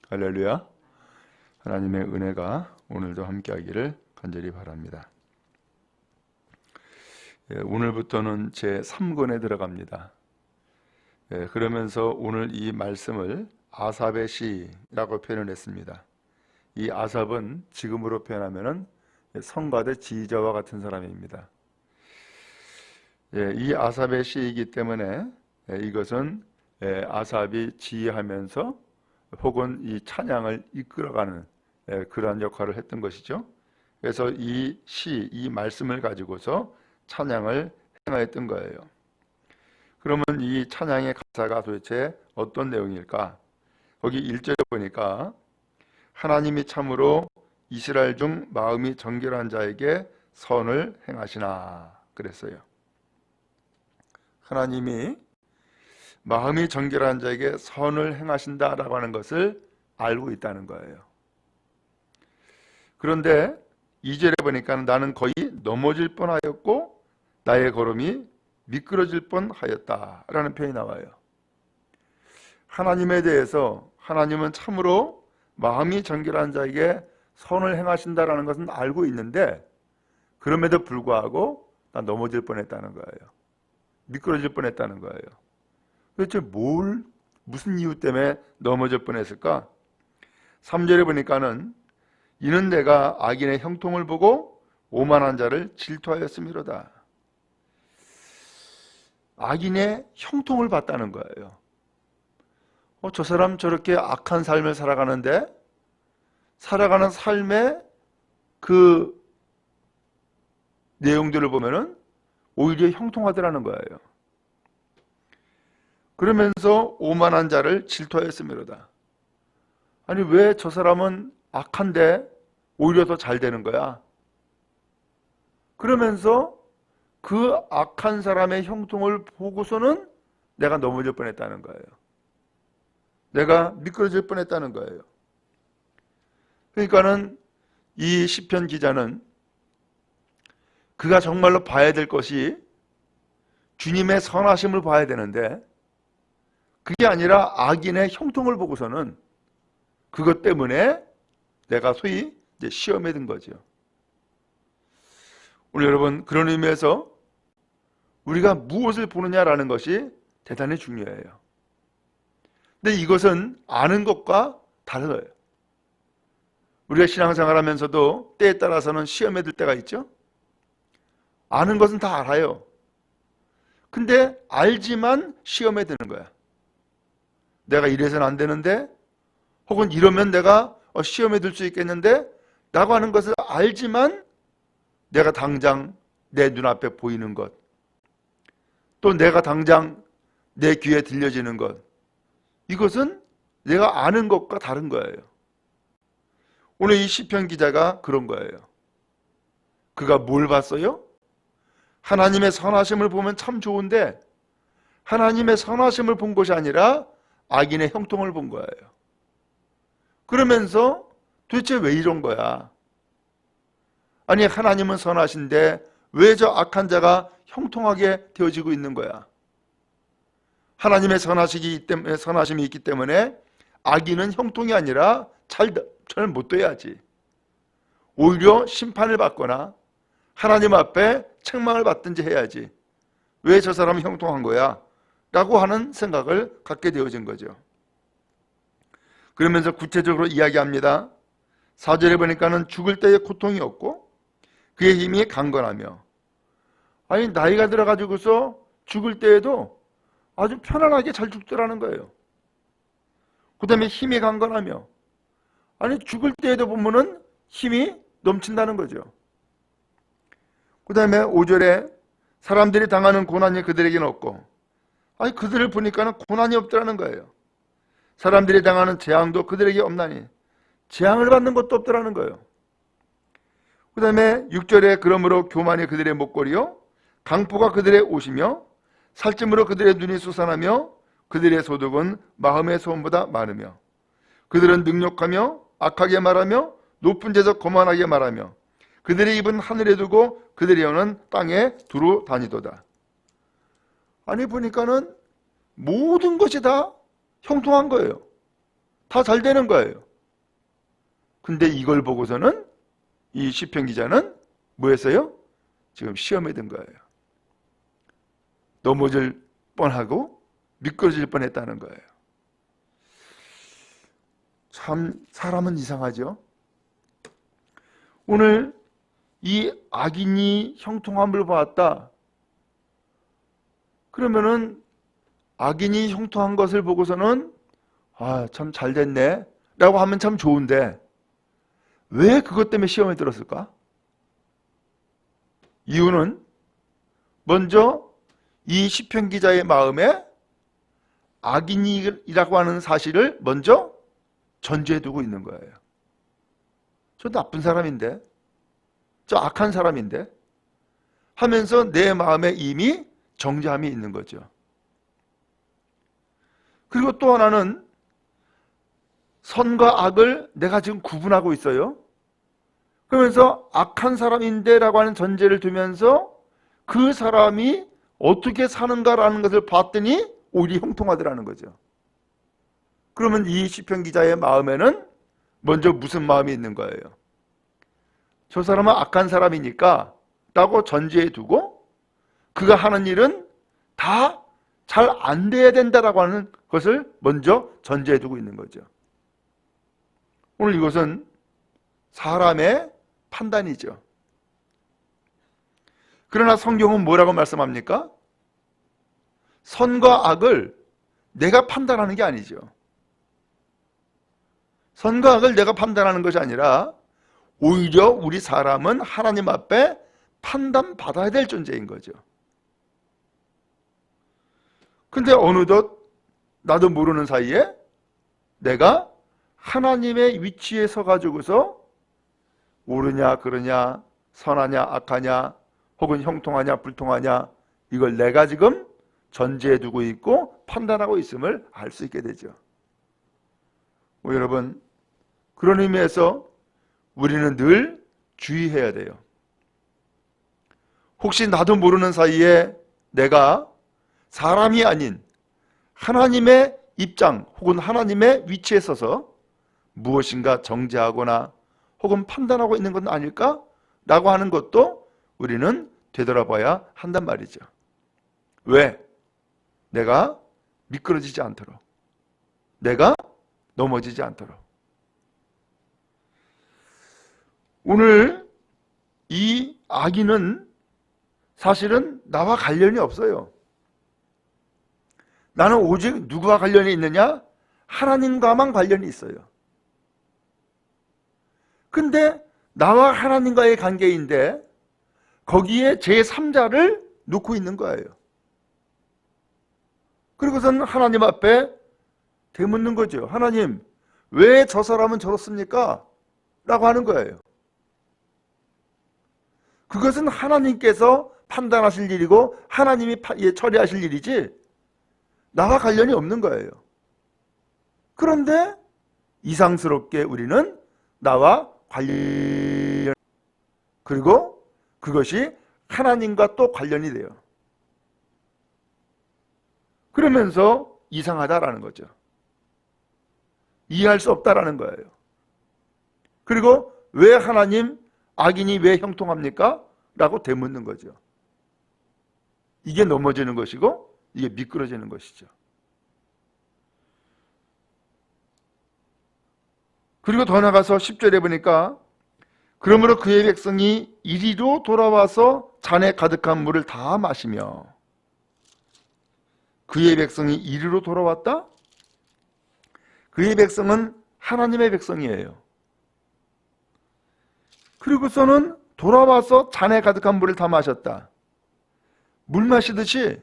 할렐루야. 하나님의 은혜가 오늘도 함께하기를 간절히 바랍니다. 오늘부터는 제3권에 들어갑니다. 그러면서 오늘 이 말씀을 아삽의 시라고 표현을 했습니다. 이 아삽은 지금으로 표현하면 성가대 지휘자와 같은 사람입니다. 이 아삽의 시이기 때문에 이것은 아삽이 지휘하면서 혹은 이 찬양을 이끌어가는 그러한 역할을 했던 것이죠. 그래서 이 시, 이 말씀을 가지고서 찬양을 행하였던 거예요. 그러면 이 찬양의 가사가 도대체 어떤 내용일까? 거기 1절에 보니까 하나님이 참으로 이스라엘 중 마음이 정결한 자에게 선을 행하시나 그랬어요. 하나님이 마음이 정결한 자에게 선을 행하신다라고 하는 것을 알고 있다는 거예요. 그런데 2절에 보니까 나는 거의 넘어질 뻔하였고 나의 걸음이 미끄러질 뻔하였다라는 표현이 나와요. 하나님에 대해서 하나님은 참으로 마음이 정결한 자에게 선을 행하신다라는 것은 알고 있는데 그럼에도 불구하고 나 넘어질 뻔했다는 거예요. 미끄러질 뻔했다는 거예요. 도대체 무슨 이유 때문에 넘어질 뻔했을까? 3절에 보니까는 이는 내가 악인의 형통을 보고 오만한 자를 질투하였음이로다. 악인의 형통을 봤다는 거예요. 저 사람 저렇게 악한 삶을 살아가는데 살아가는 삶의 그 내용들을 보면은 오히려 형통하더라는 거예요. 그러면서 오만한 자를 질투하였음이로다. 아니 왜 저 사람은 악한데 오히려 더 잘 되는 거야? 그러면서 그 악한 사람의 형통을 보고서는 내가 넘어질 뻔했다는 거예요. 내가 미끄러질 뻔했다는 거예요. 그러니까는 이 시편 기자는 그가 정말로 봐야 될 것이 주님의 선하심을 봐야 되는데 그게 아니라 악인의 형통을 보고서는 그것 때문에 내가 소위 이제 시험에 든 거죠. 오늘 여러분 그런 의미에서 우리가 무엇을 보느냐라는 것이 대단히 중요해요. 근데 이것은 아는 것과 달라요. 우리가 신앙생활하면서도 때에 따라서는 시험에 들 때가 있죠. 아는 것은 다 알아요. 근데 알지만 시험에 드는 거야. 내가 이래서는 안 되는데 혹은 이러면 내가 시험에 들 수 있겠는데 라고 하는 것을 알지만 내가 당장 내 눈앞에 보이는 것 또 내가 당장 내 귀에 들려지는 것 이것은 내가 아는 것과 다른 거예요. 오늘 이 시편 기자가 그런 거예요. 그가 뭘 봤어요? 하나님의 선하심을 보면 참 좋은데 하나님의 선하심을 본 것이 아니라 악인의 형통을 본 거예요. 그러면서 도대체 왜 이런 거야? 아니 하나님은 선하신데 왜 저 악한 자가 형통하게 되어지고 있는 거야? 하나님의 선하심이 있기 때문에 악인은 형통이 아니라 잘 못 돼야지. 오히려 심판을 받거나 하나님 앞에 책망을 받든지 해야지. 왜 저 사람은 형통한 거야? 라고 하는 생각을 갖게 되어진 거죠. 그러면서 구체적으로 이야기합니다. 4절에 보니까는 죽을 때의 고통이 없고 그의 힘이 강건하며 아니 나이가 들어가지고서 죽을 때에도 아주 편안하게 잘 죽더라는 거예요. 그 다음에 힘이 강건하며 아니 죽을 때에도 보면은 힘이 넘친다는 거죠. 그 다음에 5절에 사람들이 당하는 고난이 그들에게는 없고 아니 그들을 보니까는 고난이 없더라는 거예요. 사람들이 당하는 재앙도 그들에게 없나니 재앙을 받는 것도 없더라는 거예요. 그 다음에 6절에 그러므로 교만이 그들의 목걸이요 강포가 그들의 옷이며 살찜으로 그들의 눈이 솟아나며 그들의 소득은 마음의 소원보다 많으며 그들은 능욕하며 악하게 말하며 높은 데서 거만하게 말하며 그들의 입은 하늘에 두고 그들의 영은 땅에 두루 다니도다. 아니 보니까는 모든 것이 다 형통한 거예요. 다 잘 되는 거예요. 근데 이걸 보고서는 이 시편 기자는 뭐 했어요? 지금 시험에 든 거예요. 넘어질 뻔하고 미끄러질 뻔했다는 거예요. 참 사람은 이상하죠. 오늘 이 악인이 형통함을 보았다. 그러면은 악인이 형통한 것을 보고서는 참 잘 됐네 라고 하면 참 좋은데 왜 그것 때문에 시험에 들었을까? 이유는 먼저 이 시편 기자의 마음에 악인이라고 하는 사실을 먼저 전제해 두고 있는 거예요. 저 나쁜 사람인데, 저 악한 사람인데 하면서 내 마음에 이미 정죄함이 있는 거죠. 그리고 또 하나는 선과 악을 내가 지금 구분하고 있어요. 그러면서 악한 사람인데 라고 하는 전제를 두면서 그 사람이 어떻게 사는가라는 것을 봤더니 오히려 형통하더라는 거죠. 그러면 이 시편 기자의 마음에는 먼저 무슨 마음이 있는 거예요? 저 사람은 악한 사람이니까 라고 전제해 두고 그가 하는 일은 다 잘 안 돼야 된다라고 하는 것을 먼저 전제해 두고 있는 거죠. 오늘 이것은 사람의 판단이죠. 그러나 성경은 뭐라고 말씀합니까? 선과 악을 내가 판단하는 게 아니죠. 선과 악을 내가 판단하는 것이 아니라 오히려 우리 사람은 하나님 앞에 판단받아야 될 존재인 거죠. 근데 어느덧 나도 모르는 사이에 내가 하나님의 위치에 서가지고서 옳으냐 그러냐 선하냐 악하냐 혹은 형통하냐 불통하냐 이걸 내가 지금 전제해 두고 있고 판단하고 있음을 알 수 있게 되죠. 여러분 그런 의미에서 우리는 늘 주의해야 돼요. 혹시 나도 모르는 사이에 내가 사람이 아닌 하나님의 입장 혹은 하나님의 위치에 서서 무엇인가 정죄하거나 혹은 판단하고 있는 건 아닐까? 라고 하는 것도 우리는 되돌아봐야 한단 말이죠. 왜? 내가 미끄러지지 않도록, 내가 넘어지지 않도록. 오늘 이 악인은 사실은 나와 관련이 없어요. 나는 오직 누구와 관련이 있느냐? 하나님과만 관련이 있어요. 근데 나와 하나님과의 관계인데 거기에 제3자를 놓고 있는 거예요. 그리고선 하나님 앞에 되묻는 거죠. 하나님, 왜 저 사람은 저렇습니까? 라고 하는 거예요. 그것은 하나님께서 판단하실 일이고 하나님이 처리하실 일이지 나와 관련이 없는 거예요. 그런데 이상스럽게 우리는 나와 관련, 그리고 그것이 하나님과 또 관련이 돼요. 그러면서 이상하다라는 거죠. 이해할 수 없다라는 거예요. 그리고 왜 하나님, 악인이 왜 형통합니까? 라고 되묻는 거죠. 이게 넘어지는 것이고 이게 미끄러지는 것이죠. 그리고 더 나가서 10절에 보니까 그러므로 그의 백성이 이리로 돌아와서 잔에 가득한 물을 다 마시며. 그의 백성이 이리로 돌아왔다? 그의 백성은 하나님의 백성이에요. 그리고서는 돌아와서 잔에 가득한 물을 다 마셨다. 물 마시듯이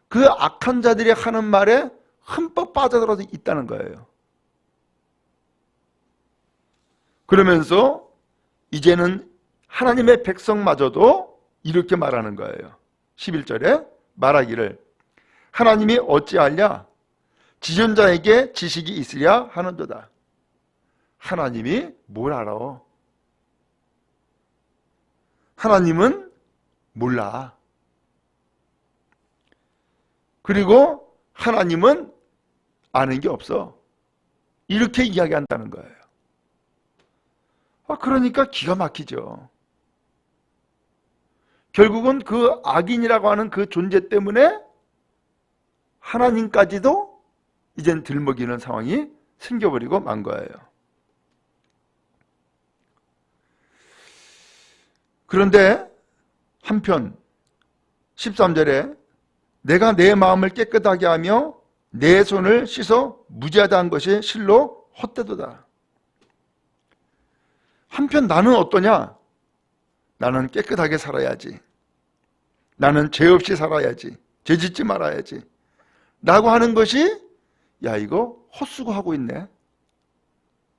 그 악한 자들이 하는 말에 흠뻑 빠져들어서 있다는 거예요. 그러면서 이제는 하나님의 백성마저도 이렇게 말하는 거예요. 11절에 말하기를 하나님이 어찌하랴? 지존자에게 지식이 있으랴 하는도다. 하나님이 뭘 알아? 하나님은 몰라. 그리고 하나님은 아는 게 없어. 이렇게 이야기한다는 거예요. 그러니까 기가 막히죠. 결국은 그 악인이라고 하는 그 존재 때문에 하나님까지도 이젠 들먹이는 상황이 생겨버리고 만 거예요. 그런데 한편 13절에 내가 내 마음을 깨끗하게 하며 내 손을 씻어 무죄하다 한 것이 실로 헛되도다. 한편 나는 어떠냐? 나는 깨끗하게 살아야지. 나는 죄 없이 살아야지. 죄 짓지 말아야지. 라고 하는 것이 야 이거 헛수고하고 있네.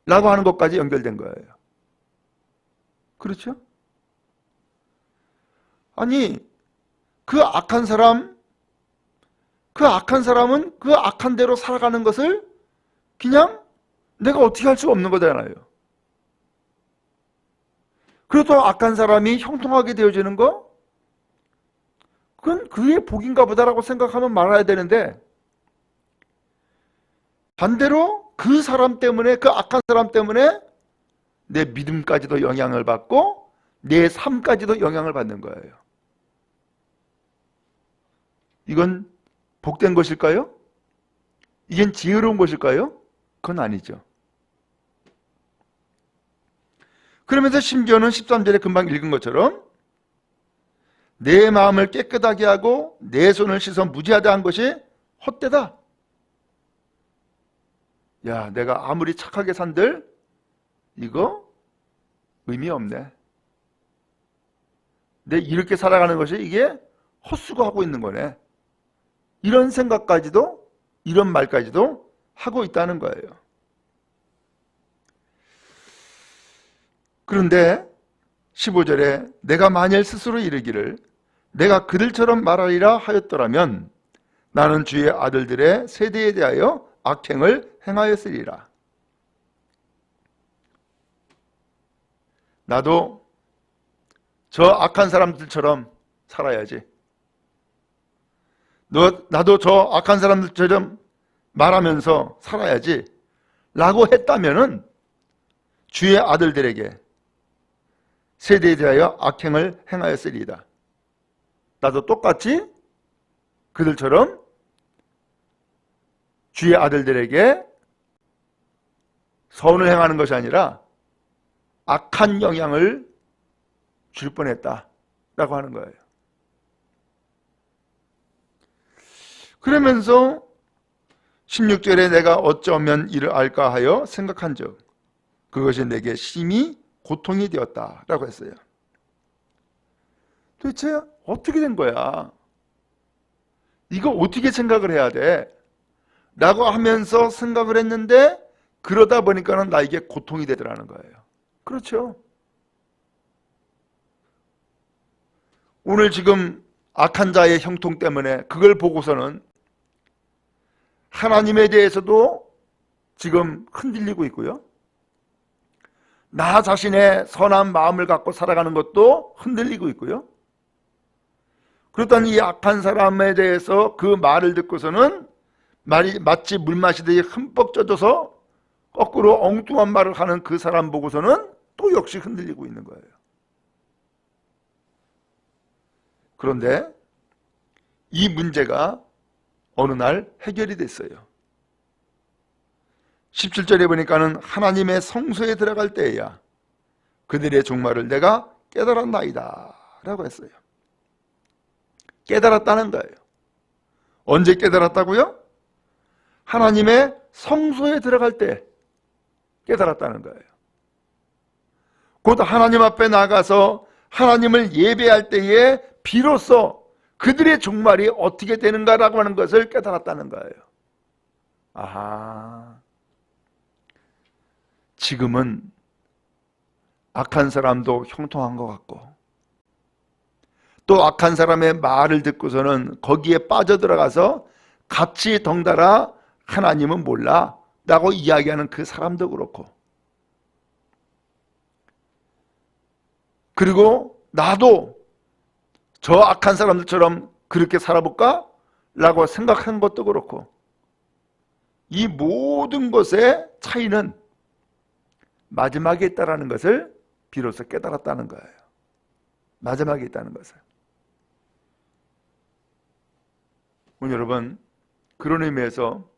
라고 하는 것까지 연결된 거예요. 그렇죠? 아니 그 악한 사람은 그 악한 대로 살아가는 것을 그냥 내가 어떻게 할 수가 없는 거잖아요. 그래도 악한 사람이 형통하게 되어지는 거? 그건 그의 복인가 보다라고 생각하면 말아야 되는데 반대로 그 사람 때문에 그 악한 사람 때문에 내 믿음까지도 영향을 받고 내 삶까지도 영향을 받는 거예요. 이건 복된 것일까요? 이건 지혜로운 것일까요? 그건 아니죠. 그러면서 심지어는 13절에 금방 읽은 것처럼 내 마음을 깨끗하게 하고 내 손을 씻어 무죄하다 한 것이 헛되다. 야, 내가 아무리 착하게 산들 이거 의미 없네. 내 이렇게 살아가는 것이 이게 헛수고하고 있는 거네. 이런 생각까지도 이런 말까지도 하고 있다는 거예요. 그런데 15절에 내가 만일 스스로 이르기를 내가 그들처럼 말하리라 하였더라면 나는 주의 아들들의 세대에 대하여 악행을 행하였으리라. 나도 저 악한 사람들처럼 살아야지. 나도 저 악한 사람들처럼 말하면서 살아야지 라고 했다면은 주의 아들들에게 세대에 대하여 악행을 행하였으리이다. 나도 똑같이 그들처럼 주의 아들들에게 선을 행하는 것이 아니라 악한 영향을 줄 뻔했다라고 하는 거예요. 그러면서 16절에 내가 어쩌면 이를 알까 하여 생각한 적 그것이 내게 심히 고통이 되었다라고 했어요. 도대체 어떻게 된 거야? 이거 어떻게 생각을 해야 돼? 라고 하면서 생각을 했는데 그러다 보니까는 나에게 고통이 되더라는 거예요. 그렇죠? 오늘 지금 악한 자의 형통 때문에 그걸 보고서는 하나님에 대해서도 지금 흔들리고 있고요. 나 자신의 선한 마음을 갖고 살아가는 것도 흔들리고 있고요. 그렇다니 이 악한 사람에 대해서 그 말을 듣고서는 말이 마치 물 마시듯이 흠뻑 젖어서 거꾸로 엉뚱한 말을 하는 그 사람 보고서는 또 역시 흔들리고 있는 거예요. 그런데 이 문제가 어느 날 해결이 됐어요. 17절에 보니까는 하나님의 성소에 들어갈 때에야 그들의 종말을 내가 깨달았나이다 라고 했어요. 깨달았다는 거예요. 언제 깨달았다고요? 하나님의 성소에 들어갈 때 깨달았다는 거예요. 곧 하나님 앞에 나가서 하나님을 예배할 때에 비로소 그들의 종말이 어떻게 되는가라고 하는 것을 깨달았다는 거예요. 아하, 지금은 악한 사람도 형통한 것 같고 또 악한 사람의 말을 듣고서는 거기에 빠져들어가서 같이 덩달아 하나님은 몰라 라고 이야기하는 그 사람도 그렇고, 그리고 나도 저 악한 사람들처럼 그렇게 살아볼까? 라고 생각한 것도 그렇고, 이 모든 것의 차이는 마지막에 있다는 것을 비로소 깨달았다는 거예요. 마지막에 있다는 것을. 오늘 여러분, 그런 의미에서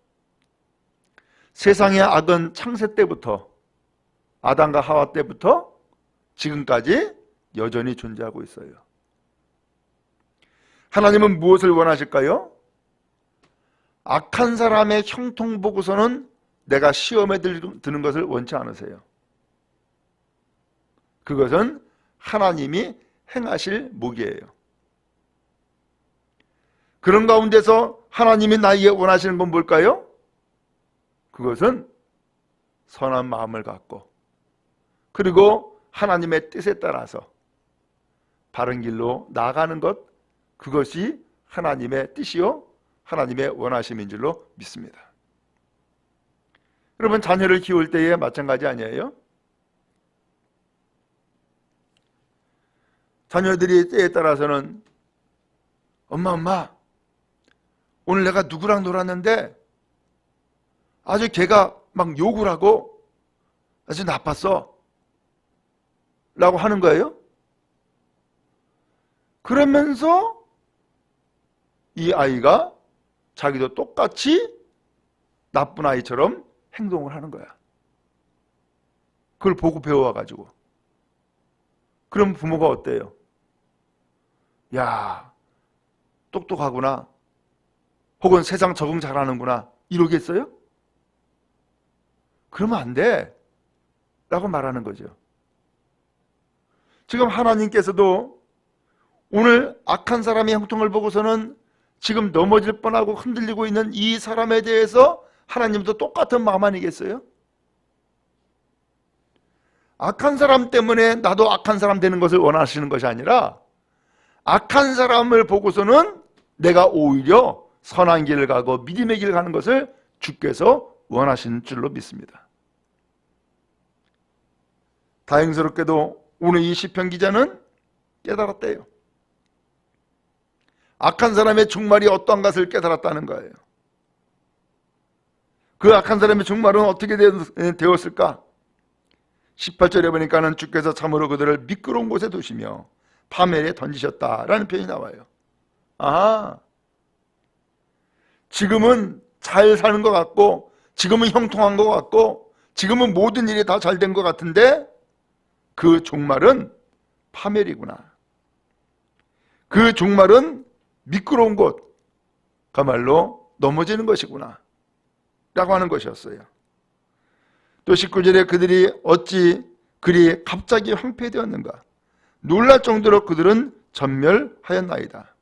세상의 악은 창세 때부터, 아담과 하와 때부터 지금까지 여전히 존재하고 있어요. 하나님은 무엇을 원하실까요? 악한 사람의 형통 보고서는 내가 시험에 드는 것을 원치 않으세요. 그것은 하나님이 행하실 목이에요. 그런 가운데서 하나님이 나에게 원하시는 건 뭘까요? 그것은 선한 마음을 갖고, 그리고 하나님의 뜻에 따라서 바른 길로 나아가는 것, 그것이 하나님의 뜻이요 하나님의 원하심인 줄로 믿습니다. 여러분, 자녀를 키울 때에 마찬가지 아니에요? 자녀들이 때에 따라서는 엄마 오늘 내가 누구랑 놀았는데 아주 걔가 막 욕을 하고 아주 나빴어 라고 하는 거예요. 그러면서 이 아이가 자기도 똑같이 나쁜 아이처럼 행동을 하는 거야. 그걸 보고 배워와가지고. 그럼 부모가 어때요? 야, 똑똑하구나, 혹은 세상 적응 잘하는구나, 이러겠어요? 그러면 안 돼 라고 말하는 거죠. 지금 하나님께서도 오늘 악한 사람의 형통을 보고서는 지금 넘어질 뻔하고 흔들리고 있는 이 사람에 대해서 하나님도 똑같은 마음 아니겠어요? 악한 사람 때문에 나도 악한 사람 되는 것을 원하시는 것이 아니라, 악한 사람을 보고서는 내가 오히려 선한 길을 가고 믿음의 길을 가는 것을 주께서 원하시는 줄로 믿습니다. 다행스럽게도 오늘 이 시편 기자는 깨달았대요. 악한 사람의 종말이 어떠한 것을 깨달았다는 거예요. 그 악한 사람의 종말은 어떻게 되었을까? 18절에 보니까는 주께서 참으로 그들을 미끄러운 곳에 두시며 파멸에 던지셨다라는 표현이 나와요. 아, 지금은 잘 사는 것 같고, 지금은 형통한 것 같고, 지금은 모든 일이 다 잘 된 것 같은데 그 종말은 파멸이구나. 그 종말은 미끄러운 곳, 그야말로 넘어지는 것이구나 라고 하는 것이었어요. 또 19절에 그들이 어찌 그리 갑자기 황폐되었는가, 놀랄 정도로 그들은 전멸하였나이다.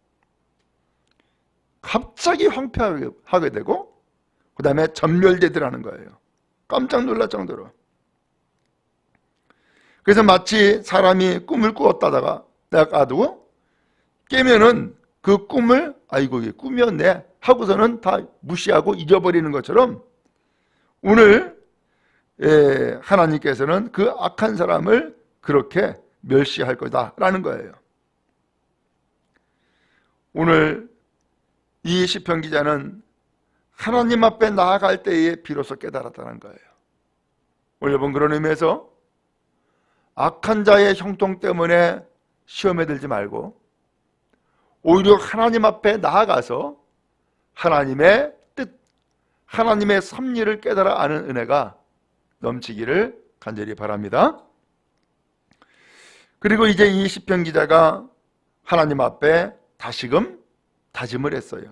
갑자기 황폐하게 되고 그 다음에 전멸되더라는 거예요. 깜짝 놀랄 정도로. 그래서 마치 사람이 꿈을 꾸었다다가 놔두고 깨면은 그 꿈을 아이고 이게 꿈이었네 하고서는 다 무시하고 잊어버리는 것처럼, 오늘 하나님께서는 그 악한 사람을 그렇게 멸시할 거다라는 거예요. 오늘 이 시편 기자는 하나님 앞에 나아갈 때에 비로소 깨달았다는 거예요. 오늘 여러분, 그런 의미에서 악한 자의 형통 때문에 시험에 들지 말고 오히려 하나님 앞에 나아가서 하나님의 뜻, 하나님의 섭리를 깨달아 아는 은혜가 넘치기를 간절히 바랍니다. 그리고 이제 이 시편 기자가 하나님 앞에 다시금 다짐을 했어요.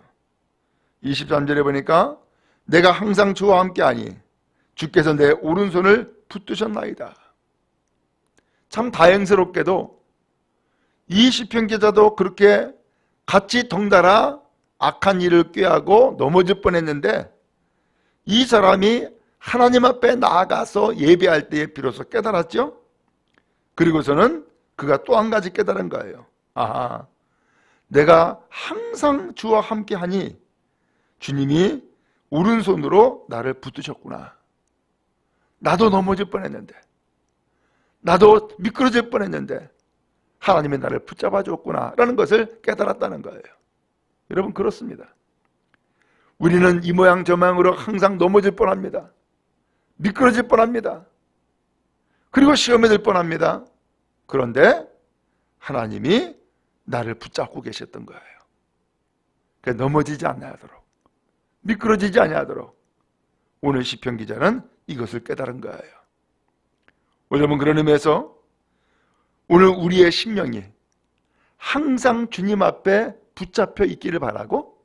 23절에 보니까 내가 항상 주와 함께하니 주께서 내 오른손을 붙드셨나이다. 참 다행스럽게도 이 시편 기자도 그렇게 같이 덩달아 악한 일을 꾀하고 넘어질 뻔했는데, 이 사람이 하나님 앞에 나아가서 예배할 때에 비로소 깨달았죠. 그리고서는 그가 또 한 가지 깨달은 거예요. 아하, 내가 항상 주와 함께하니 주님이 오른손으로 나를 붙드셨구나. 나도 넘어질 뻔했는데, 나도 미끄러질 뻔했는데 하나님이 나를 붙잡아 줬구나 라는 것을 깨달았다는 거예요. 여러분, 그렇습니다. 우리는 이 모양 저 모양으로 항상 넘어질 뻔합니다. 미끄러질 뻔합니다. 그리고 시험에 들 뻔합니다. 그런데 하나님이 나를 붙잡고 계셨던 거예요. 그러니까 넘어지지 않도록, 미끄러지지 않도록 오늘 시편 기자는 이것을 깨달은 거예요. 여러분, 그런 의미에서 오늘 우리의 심령이 항상 주님 앞에 붙잡혀 있기를 바라고,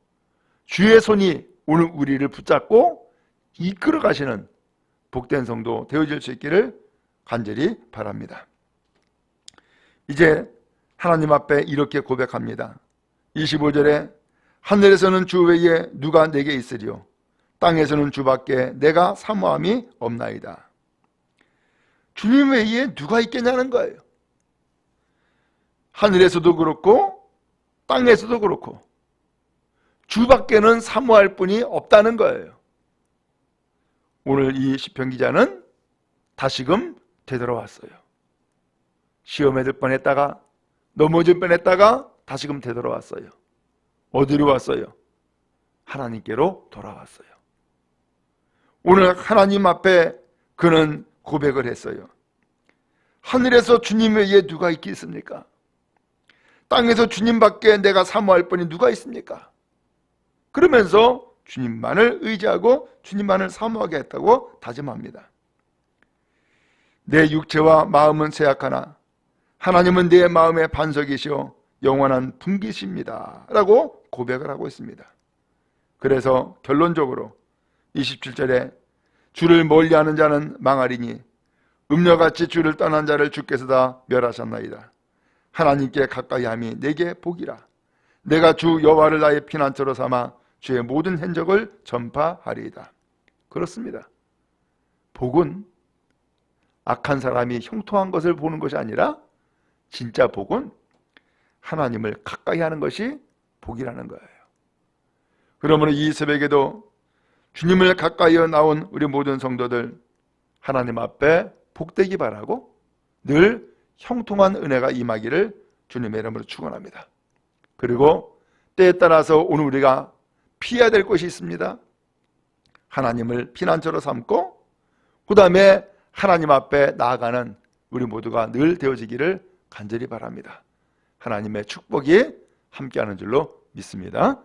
주의 손이 오늘 우리를 붙잡고 이끌어 가시는 복된 성도 되어질 수 있기를 간절히 바랍니다. 이제 하나님 앞에 이렇게 고백합니다. 25절에 하늘에서는 주 외에 누가 내게 있으리요, 땅에서는 주밖에 내가 사모함이 없나이다. 주님 외에 누가 있겠냐는 거예요. 하늘에서도 그렇고 땅에서도 그렇고 주밖에는 사모할 분이 없다는 거예요. 오늘 이 시편 기자는 다시금 되돌아왔어요. 시험에 들 뻔했다가, 넘어질 뻔했다가 다시금 되돌아왔어요. 어디로 왔어요? 하나님께로 돌아왔어요. 오늘 하나님 앞에 그는 고백을 했어요. 하늘에서 주님 외에 누가 있겠습니까? 땅에서 주님밖에 내가 사모할 분이 누가 있습니까? 그러면서 주님만을 의지하고 주님만을 사모하게 했다고 다짐합니다. 내 육체와 마음은 쇠약하나 하나님은 내 마음의 반석이시오 영원한 분기십니다 라고 고백을 하고 있습니다. 그래서 결론적으로 27절에 주를 멀리하는 자는 망하리니 음녀같이 주를 떠난 자를 주께서 다 멸하셨나이다. 하나님께 가까이함이 내게 복이라. 내가 주 여호와를 나의 피난처로 삼아 주의 모든 행적을 전파하리이다. 그렇습니다. 복은 악한 사람이 형통한 것을 보는 것이 아니라 진짜 복은 하나님을 가까이 하는 것이 복이라는 거예요. 그러므로 이 새벽에도 주님을 가까이에 나온 우리 모든 성도들 하나님 앞에 복되기 바라고 늘 형통한 은혜가 임하기를 주님의 이름으로 축원합니다. 그리고 때에 따라서 오늘 우리가 피해야 될 것이 있습니다. 하나님을 피난처로 삼고 그 다음에 하나님 앞에 나아가는 우리 모두가 늘 되어지기를 간절히 바랍니다. 하나님의 축복이 함께하는 줄로 믿습니다.